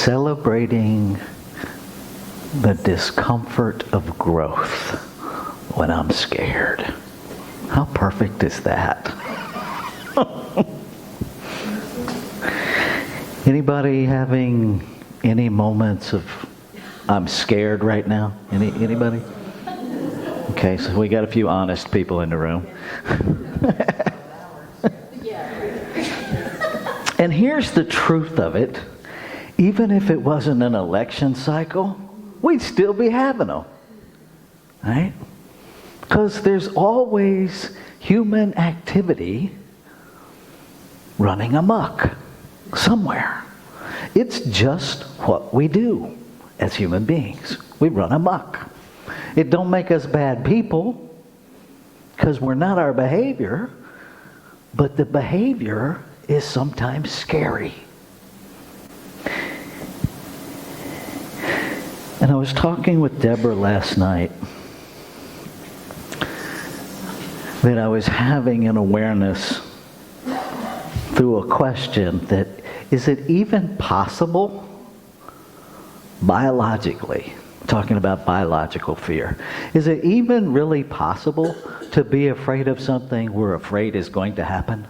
celebrating the discomfort of growth when I'm scared. How perfect is that? Anybody having any moments of I'm scared right now? Anybody? Okay, so we got a few honest people in the room. And here's the truth of it. Even if it wasn't an election cycle, we'd still be having them. Right? Because there's always human activity running amok somewhere. It's just what we do as human beings. We run amok. It don't make us bad people because we're not our behavior, but the behavior is sometimes scary. And I was talking with Deborah last night that I was having an awareness through a question that, is it even possible biologically, talking about biological fear, is it even really possible to be afraid of something we're afraid is going to happen?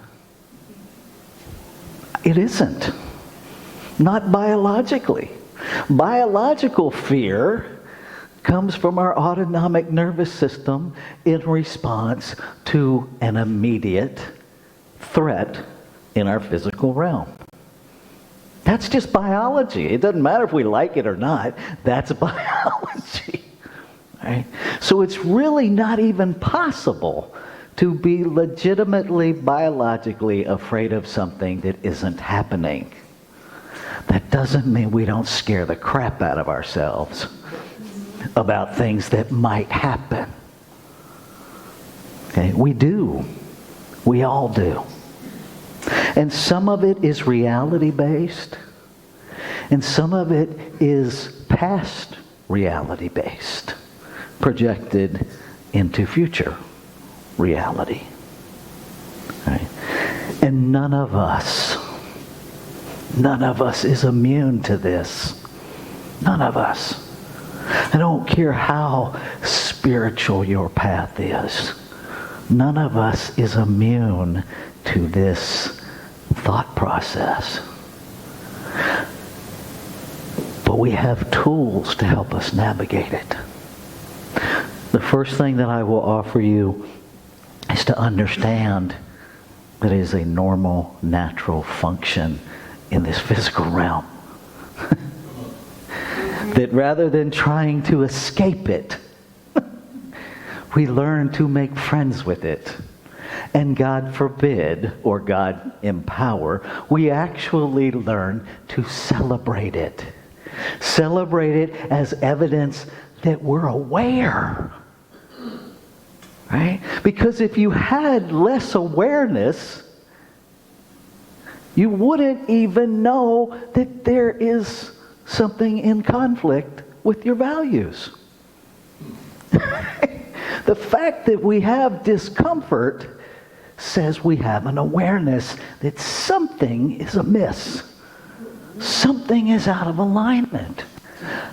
It isn't. Not biologically. Biological fear comes from our autonomic nervous system in response to an immediate threat in our physical realm. That's just biology. It doesn't matter if we like it or not. That's biology. Right? So it's really not even possible to be legitimately biologically afraid of something that isn't happening. That doesn't mean we don't scare the crap out of ourselves about things that might happen. Okay, we do. We all do. And some of it is reality-based, and some of it is past reality-based, projected into future reality. Right? And none of us is immune to this. None of us. I don't care how spiritual your path is. None of us is immune to this thought process. But we have tools to help us navigate it. The first thing that I will offer you is to understand that it is a normal, natural function in this physical realm. That rather than trying to escape it, we learn to make friends with it. And God forbid, or God empower, we actually learn to celebrate it. Celebrate it as evidence that we're aware. Right? Because if you had less awareness, you wouldn't even know that there is something in conflict with your values. The fact that we have discomfort says we have an awareness that something is amiss. Something is out of alignment.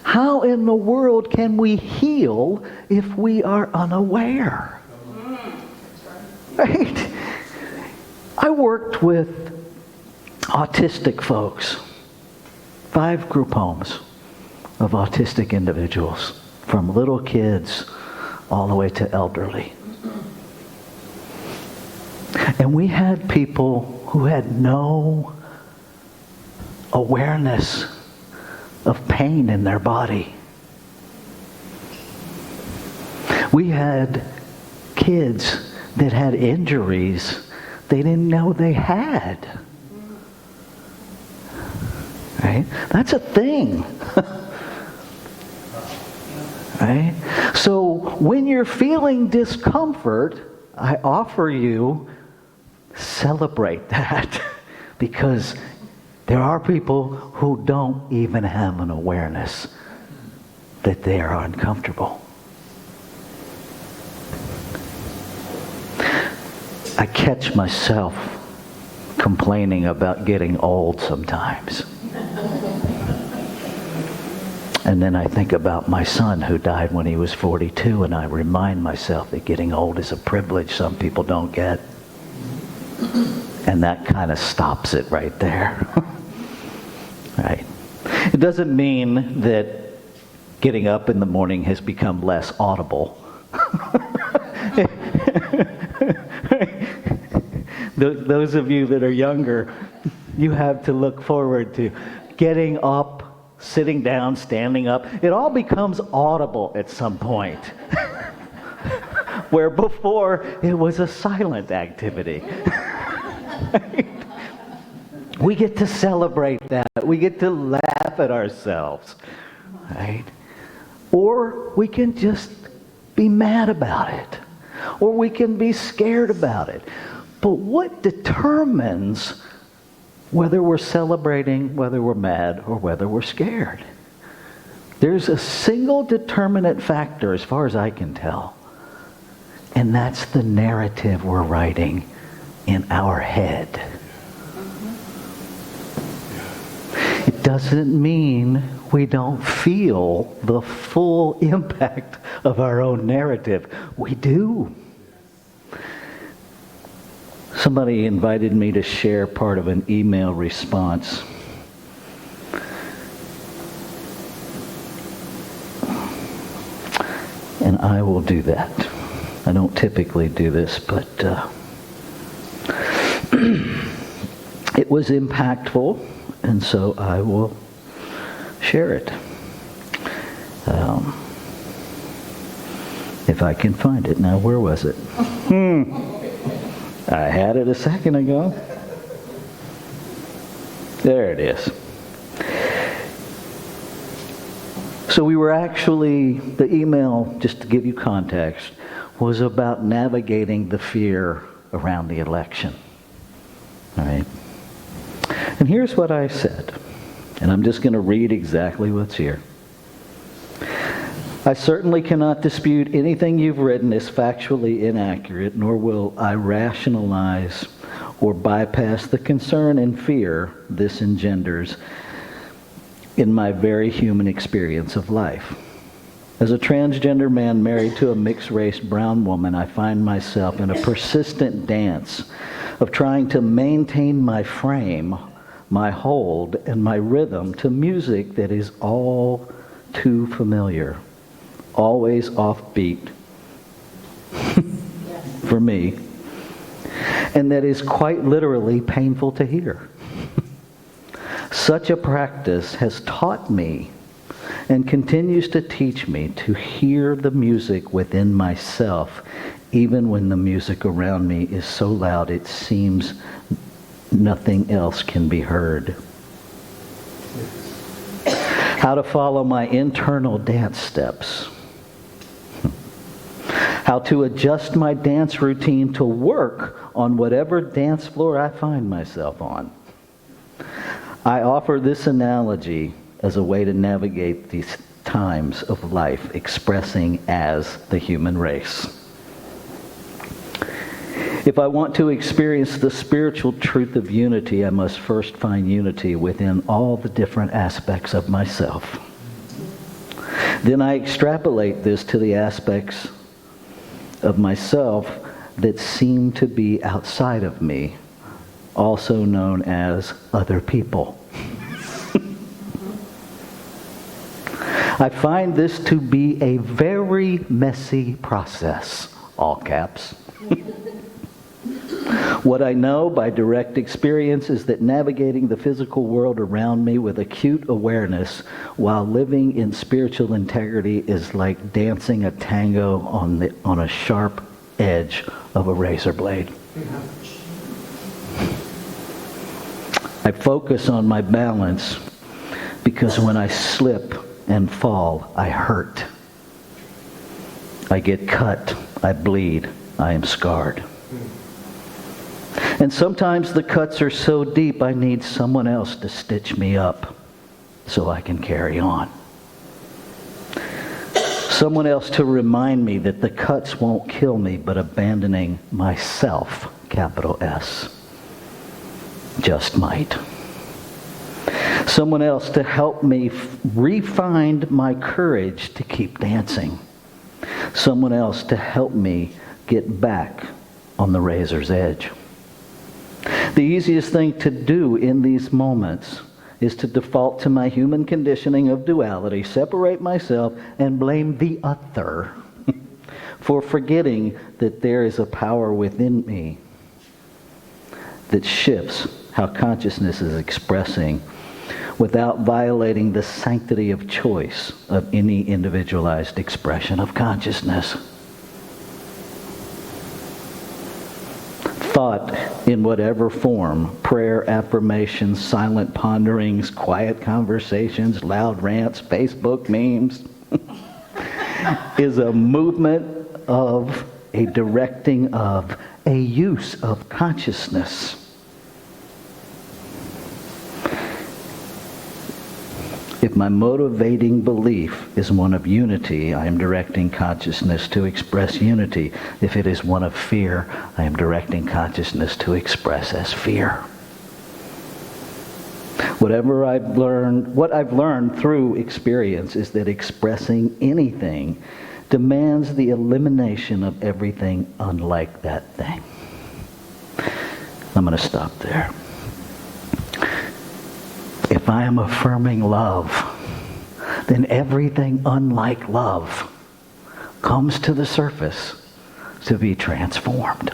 How in the world can we heal if we are unaware? Right? I worked with autistic folks, 5 group homes of autistic individuals, from little kids all the way to elderly. And we had people who had no awareness of pain in their body. We had kids that had injuries they didn't know they had. Right? That's a thing. Right? So when you're feeling discomfort, I offer you, celebrate that. Because there are people who don't even have an awareness that they are uncomfortable. I catch myself complaining about getting old sometimes. And then I think about my son who died when he was 42, and I remind myself that getting old is a privilege some people don't get. And that kind of stops it right there. Right? It doesn't mean that getting up in the morning has become less audible. Those of you that are younger, you have to look forward to getting up, sitting down, standing up. It all becomes audible at some point. Where before it was a silent activity. We get to celebrate that. We get to laugh at ourselves. Right? Or we can just be mad about it. Or we can be scared about it. But what determines whether we're celebrating, whether we're mad, or whether we're scared? There's a single determinant factor as far as I can tell. And that's the narrative we're writing in our head. It doesn't mean we don't feel the full impact of our own narrative. We do. Somebody invited me to share part of an email response. And I will do that. I don't typically do this, but it was impactful, and so I will share it. If I can find it. Now, where was it? I had it a second ago. There it is. So we were actually, the email, just to give you context, was about navigating the fear around the election. All right? And here's what I said. And I'm just going to read exactly what's here. I certainly cannot dispute anything you've written is factually inaccurate, nor will I rationalize or bypass the concern and fear this engenders in my very human experience of life. As a transgender man married to a mixed-race brown woman, I find myself in a persistent dance of trying to maintain my frame, my hold, and my rhythm to music that is all too familiar. Always offbeat for me, and that is quite literally painful to hear. Such a practice has taught me and continues to teach me to hear the music within myself, even when the music around me is so loud it seems nothing else can be heard. How to follow my internal dance steps. How to adjust my dance routine to work on whatever dance floor I find myself on. I offer this analogy as a way to navigate these times of life, expressing as the human race. If I want to experience the spiritual truth of unity, I must first find unity within all the different aspects of myself. Then I extrapolate this to the aspects of myself that seem to be outside of me, also known as other people. I find this to be a very messy process, all caps. What I know by direct experience is that navigating the physical world around me with acute awareness while living in spiritual integrity is like dancing a tango on a sharp edge of a razor blade. I focus on my balance because when I slip and fall, I hurt. I get cut. I bleed. I am scarred. And sometimes the cuts are so deep I need someone else to stitch me up so I can carry on. Someone else to remind me that the cuts won't kill me, but abandoning myself, capital S, just might. Someone else to help me re-find my courage to keep dancing. Someone else to help me get back on the razor's edge. The easiest thing to do in these moments is to default to my human conditioning of duality, separate myself, and blame the other for forgetting that there is a power within me that shifts how consciousness is expressing without violating the sanctity of choice of any individualized expression of consciousness. Thought in whatever form, prayer, affirmations, silent ponderings, quiet conversations, loud rants, Facebook memes, is a movement of, a directing of, a use of consciousness. If my motivating belief is one of unity, I am directing consciousness to express unity. If it is one of fear, I am directing consciousness to express as fear. What I've learned through experience is that expressing anything demands the elimination of everything unlike that thing. I'm going to stop there. If I am affirming love, then everything unlike love comes to the surface to be transformed.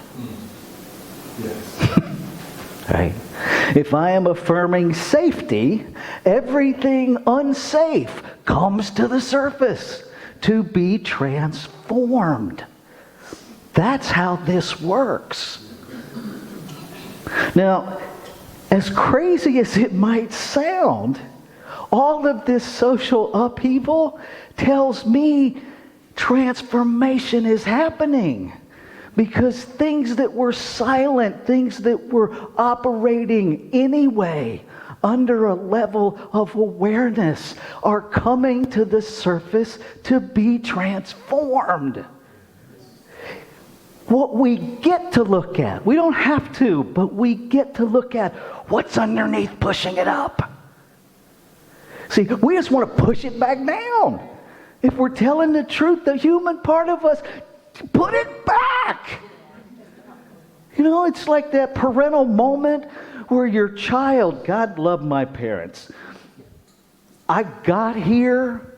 Yes. Right? If I am affirming safety, everything unsafe comes to the surface to be transformed. That's how this works. Now, as crazy as it might sound, all of this social upheaval tells me transformation is happening. Because things that were silent, things that were operating anyway under a level of awareness are coming to the surface to be transformed. What we get to look at, we don't have to, but we get to look at what's underneath pushing it up. See, we just want to push it back down. If we're telling the truth, the human part of us, put it back. You know, it's like that parental moment where your child, God love my parents. I got here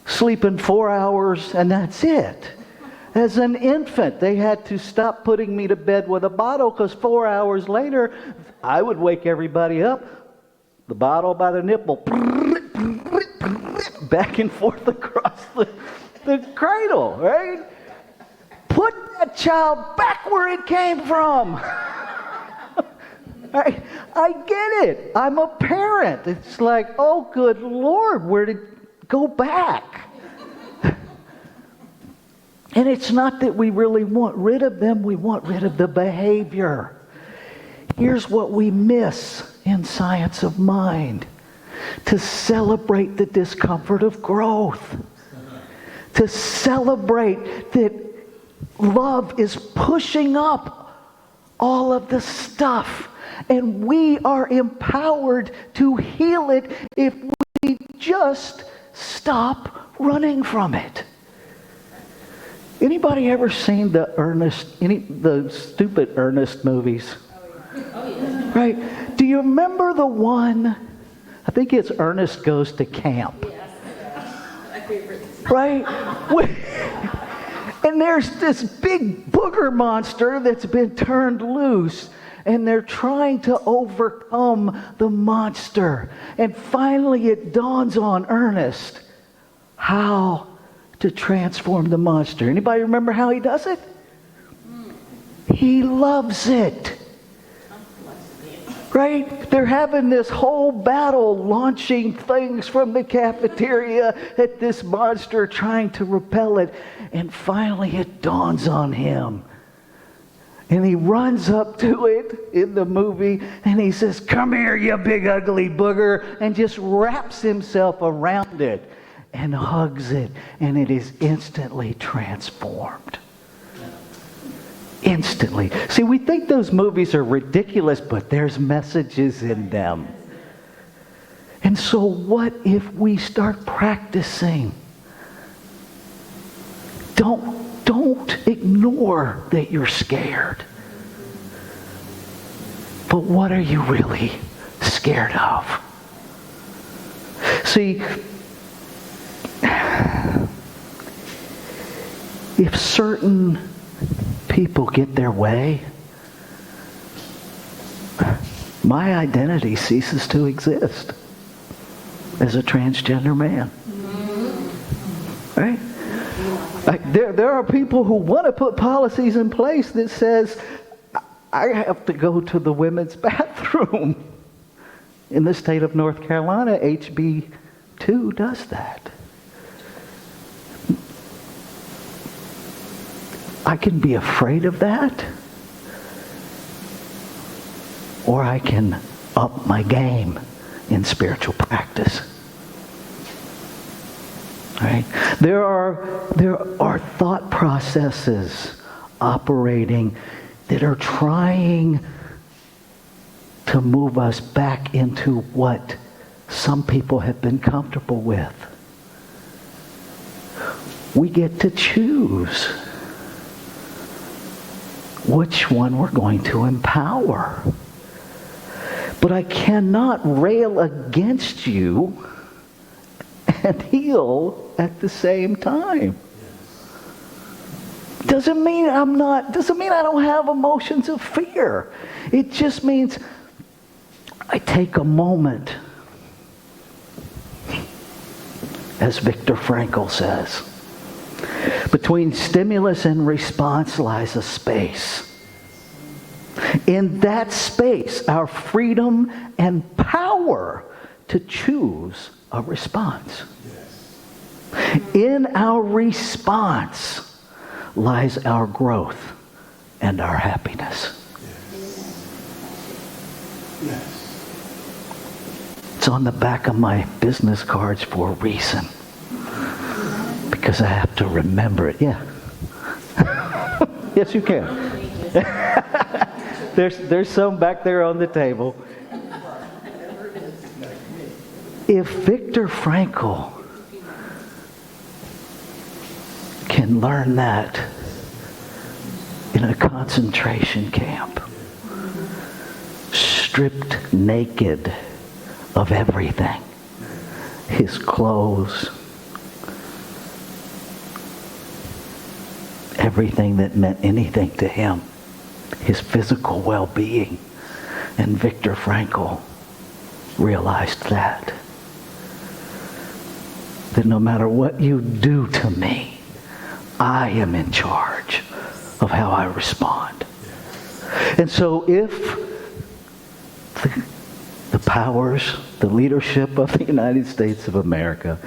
sleeping 4 hours and that's it. As an infant, they had to stop putting me to bed with a bottle because 4 hours later, I would wake everybody up. The bottle by the nipple, back and forth across the cradle, right? Put that child back where it came from. I get it. I'm a parent. It's like, oh, good Lord, where did it go back? And it's not that we really want rid of them. We want rid of the behavior. Here's what we miss in science of mind. To celebrate the discomfort of growth. To celebrate that love is pushing up all of the stuff. And we are empowered to heal it if we just stop running from it. Anybody ever seen the stupid Ernest movies? Oh, yeah. Right? Do you remember the one, I think it's Ernest Goes to Camp. Yes. My favorite. Right? And there's this big booger monster that's been turned loose. And they're trying to overcome the monster. And finally it dawns on Ernest how to transform the monster. Anybody remember how he does it? He loves it. Right? They're having this whole battle launching things from the cafeteria at this monster trying to repel it. And finally it dawns on him. And he runs up to it in the movie and he says, "Come here, you big ugly booger," and just wraps himself around it and hugs it, and it is instantly transformed. Instantly. See, we think those movies are ridiculous, but there's messages in them. And so what if we start practicing? Don't ignore that you're scared. But what are you really scared of? See, if certain people get their way, my identity ceases to exist as a transgender man. Right? There are people who want to put policies in place that says, I have to go to the women's bathroom. In the state of North Carolina, HB 2 does that. I can be afraid of that, or I can up my game in spiritual practice. Right? There are thought processes operating that are trying to move us back into what some people have been comfortable with. We get to choose which one we're going to empower. But I cannot rail against you and heal at the same time. Doesn't mean I don't have emotions of fear. It just means I take a moment, as Viktor Frankl says. Between stimulus and response lies a space. In that space, our freedom and power to choose a response. In our response lies our growth and our happiness. It's on the back of my business cards for a reason. Because I have to remember it. Yeah. Yes, you can. There's some back there on the table. If Viktor Frankl can learn that in a concentration camp, stripped naked of everything, his clothes, everything that meant anything to him, his physical well-being. And Viktor Frankl realized that no matter what you do to me, I am in charge of how I respond. And so if the powers, the leadership of the United States of America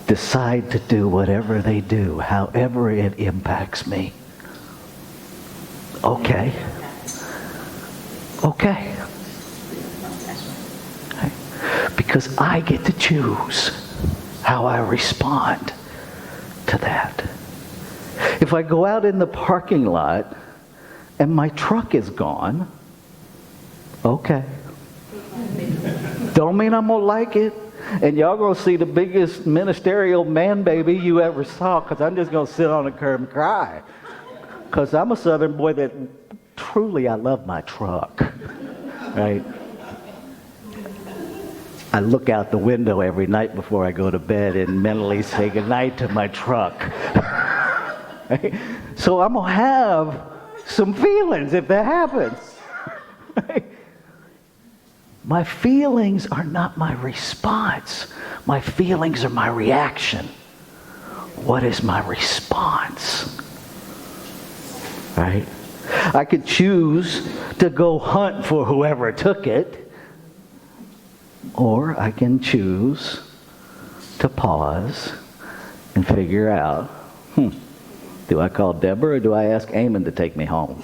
decide to do whatever they do, however it impacts me, okay. Because I get to choose how I respond to that. If I go out in the parking lot and my truck is gone, okay. Don't mean I'm going to like it. And y'all going to see the biggest ministerial man baby you ever saw, because I'm just going to sit on the curb and cry. Because I'm a Southern boy that truly, I love my truck. Right? I look out the window every night before I go to bed and mentally say goodnight to my truck. Right? So I'm going to have some feelings if that happens. Right? My feelings are not my response. My feelings are my reaction. What is my response? Right? I could choose to go hunt for whoever took it, or I can choose to pause and figure out, do I call Deborah or do I ask Eamon to take me home?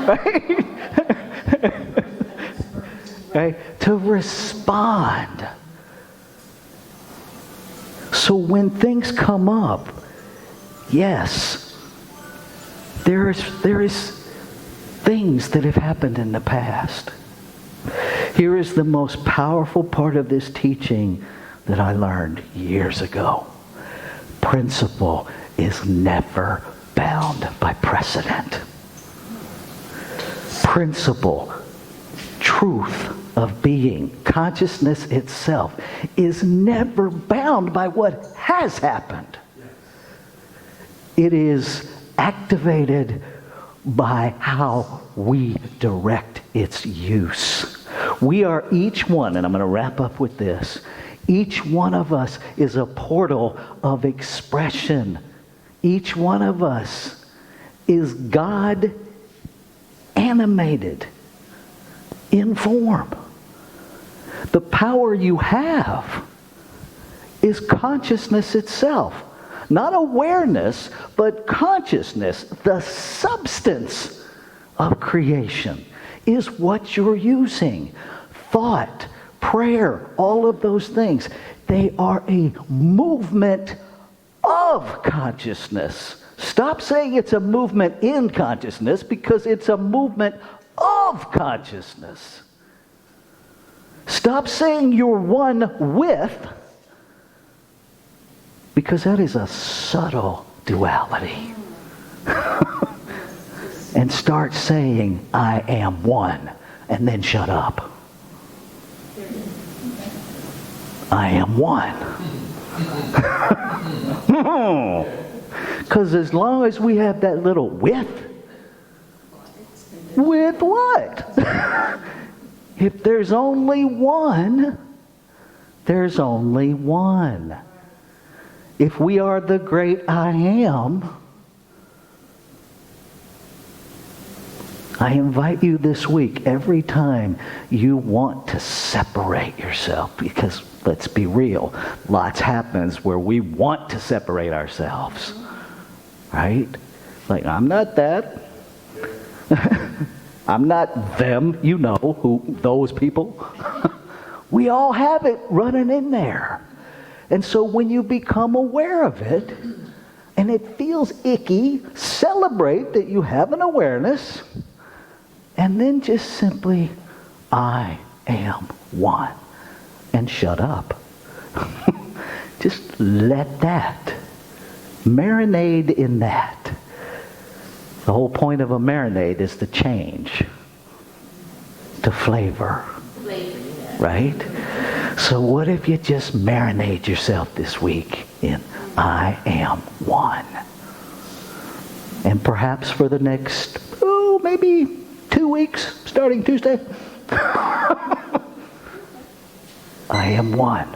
Right? Right? To respond. So when things come up, yes, there is things that have happened in the past. Here is the most powerful part of this teaching that I learned years ago. Principle is never bound by precedent. Principle, truth of being, consciousness itself, is never bound by what has happened. It is activated by how we direct its use. We are each one, and I'm going to wrap up with this, each one of us is a portal of expression. Each one of us is God animated in form. The power you have is consciousness itself. Not awareness, but consciousness. The substance of creation is what you're using. Thought, prayer, all of those things. They are a movement of consciousness. Stop saying it's a movement in consciousness, because it's a movement of consciousness. Stop saying you're one with, because that is a subtle duality. And start saying, I am one, and then shut up. I am one. Because as long as we have that little with what? If there's only one, there's only one. If we are the great I am, I invite you this week, every time you want to separate yourself, because let's be real, lots happens where we want to separate ourselves, right? Like, I'm not that. I'm not them, you know, who those people. We all have it running in there. And so when you become aware of it, and it feels icky, celebrate that you have an awareness, and then just simply, I am one. And shut up. Just let that. Marinade in that. The whole point of a marinade is to change. To flavor. Right? So what if you just marinate yourself this week in I am one? And perhaps for the next, maybe 2 weeks, starting Tuesday, I am one.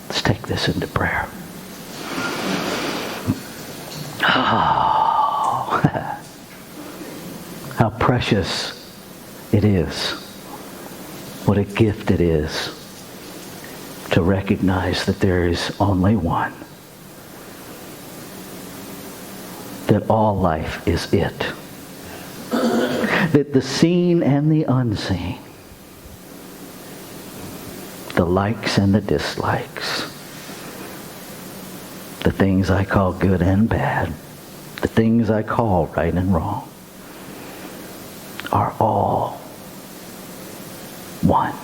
Let's take this into prayer. Oh, how precious it is. What a gift it is to recognize that there is only one. That all life is it. That the seen and the unseen, the likes and the dislikes, the things I call good and bad, the things I call right and wrong, are all one.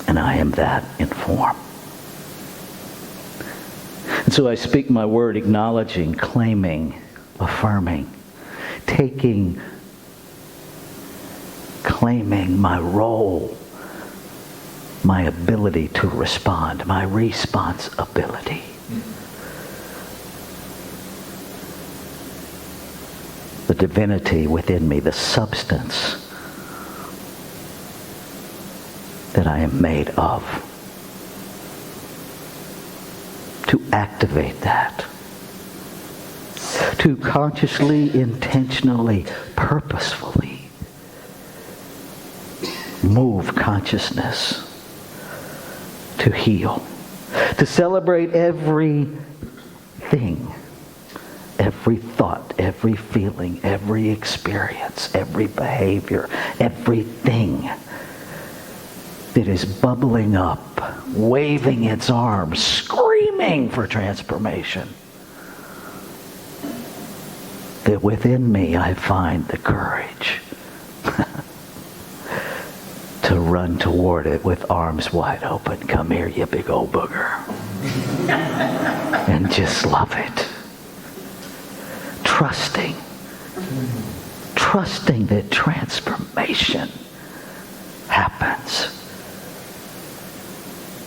And I am that in form. And so I speak my word acknowledging, claiming, affirming, claiming my role, my ability to respond, my responsibility. The divinity within me, the substance that I am made of. To activate that. To consciously, intentionally, purposefully move consciousness to heal. To celebrate everything, every thought, every feeling, every experience, every behavior, everything that is bubbling up, waving its arms, screaming for transformation. That within me I find the courage to run toward it with arms wide open. Come here, you big old booger. And just love it. Trusting that transformation happens.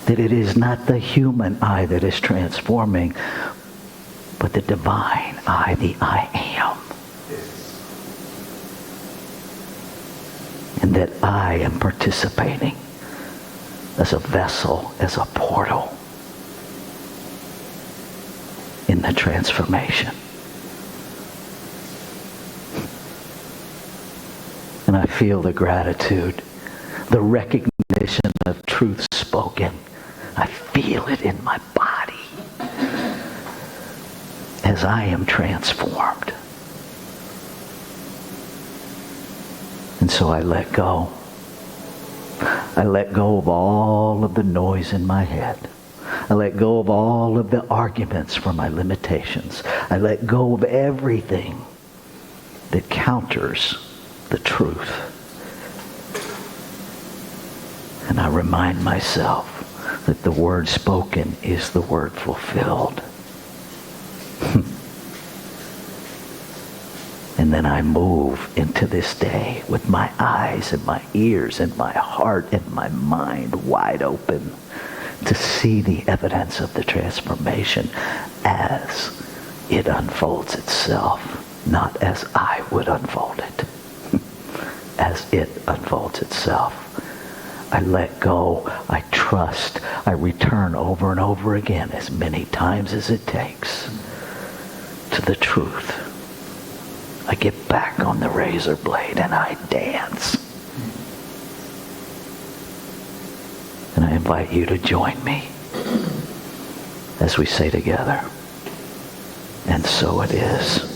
That it is not the human I that is transforming, but the divine I, the I am. And that I am participating as a vessel, as a portal in the transformation. And I feel the gratitude, the recognition of truth spoken. I feel it in my body as I am transformed. And so I let go. I let go of all of the noise in my head. I let go of all of the arguments for my limitations. I let go of everything that counters the truth. And I remind myself that the word spoken is the word fulfilled. And then I move into this day with my eyes and my ears and my heart and my mind wide open to see the evidence of the transformation as it unfolds itself, not as I would unfold it, as it unfolds itself. I let go, I trust, I return over and over again as many times as it takes to the truth. I get back on the razor blade and I dance. And I invite you to join me as we say together, and so it is.